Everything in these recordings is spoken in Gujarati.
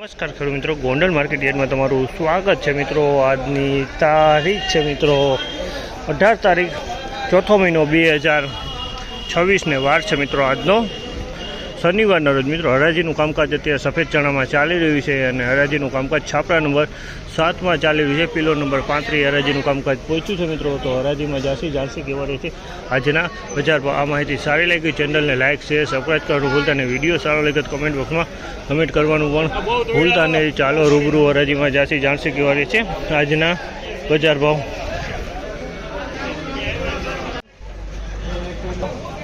નમસ્કાર ખેડૂત મિત્રો, ગોંડલ માર્કેટ યાર્ડમાં તમારું સ્વાગત છે મિત્રો। આજની તારીખ છે મિત્રો 18 તારીખ ચોથો મહિનો 2026 ને વાર છે મિત્રો આજનો શનિવારના રોજ મિત્રો। હરાજીનું કામકાજ અત્યારે સફેદ ચણામાં ચાલી રહ્યું છે અને હરાજીનું કામકાજ છાપરા નંબર 7માં ચાલી રહ્યું છે। પીલો નંબર 35 હરાજીનું કામકાજ પહોંચ્યું છે મિત્રો। તો હરાજીમાં જાણસી કેવા રહે છે આજના બજાર પર। આ માહિતી સારી લાગી ચેનલને લાઇક શેર સબસ્ક્રાઈબ કરવાનું ભૂલતા નહીં। વિડીયો સારો લાગે તો કમેન્ટ બોક્સમાં કમેન્ટ કરવાનું પણ ભૂલતા નહીં। ચાલો રૂબરૂ હરાજીમાં જાણસી કેવા રહે છે આજના બજાર ભાવ।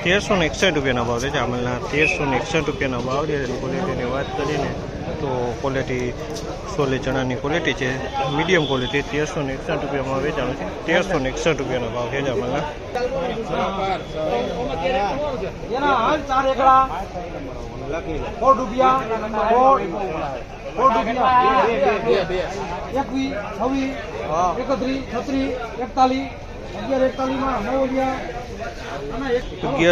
1361 રૂપિયાના ભાવ છે જામલના। 1361 રૂપિયાના ભાવ છે। ક્વોલિટીની વાત કરીને તો ક્વોલિટી સોલે ચણાની ક્વોલિટી છે, મીડિયમ ક્વોલિટી। 1361 રૂપિયામાં વેચાણ છે। 1361 રૂપિયાના ભાવ છે જામલના।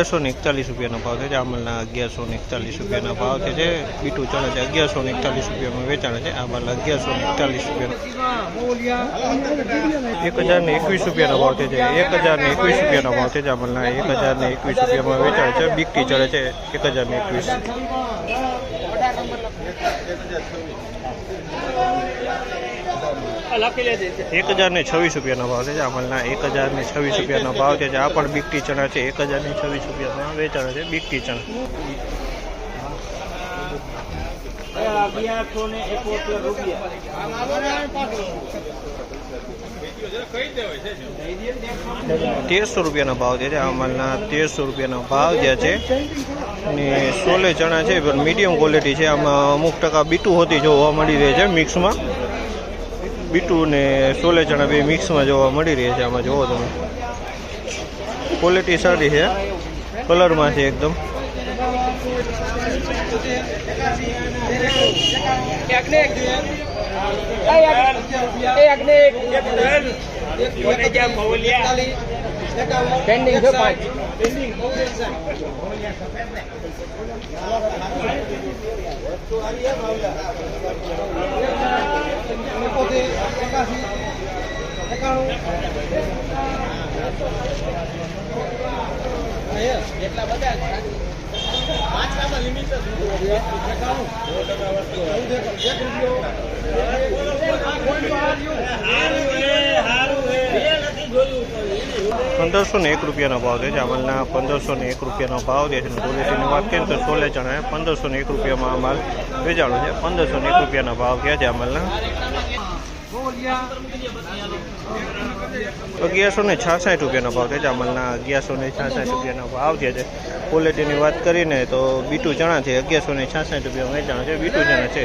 ₹1141 રૂપિયાનો ભાવ છે જામલના। 1141 રૂપિયાના ભાવ છે। બીટું ચણે છે 1141 રૂપિયામાં વેચાણ છે આમલના। 1141 રૂપિયાનો 1021 રૂપિયાનો ભાવ છે। 1021 રૂપિયાનો ભાવ છે જામલના। 1021 રૂપિયામાં વેચાણ છે। બીકટી ચણે છે 1021। 1026 રૂપિયાનો ભાવ છે જામલના। 1026 રૂપિયાનો ભાવ છે। આ પણ બીકટી ચણા છે 1026 રૂપિયામાં વેચાણ છે બીકટી ચણા। 1300 રૂપિયાનો ભાવ છે જામલના। 1300 રૂપિયાનો ભાવ જે છે અને સોલે ચણા છે પણ મીડિયમ ક્વોલિટી છે। આમાં અમુક ટકા બીટું હોતી જોવા મળી રહે છે મિક્સમાં। બીટું ને સોલે ચણા બે મિક્સમાં જોવા મળી રહે છે। આમાં જોવો તમે ક્વોલિટી સારી છે, કલરમાં છે એકદમ। ₹1501 રૂપિયાનો ભાવ છે જામલના। 1501 રૂપિયાનો ભાવ છે। ક્વોલિટીની વાત કરીએ તો સોલે ચણા 1501 રૂપિયામાં આ માલ વેચાણો છે। 1501 રૂપિયાના ભાવ છે જામલના। 1166 રૂપિયાનો ભાવ છે જામલના। 1166 રૂપિયાનો ભાવ છે। ક્વોલિટીની વાત કરીને તો બીટું ચણા છે 1166 રૂપિયા વેચાણ છે। બીટું ચણા છે।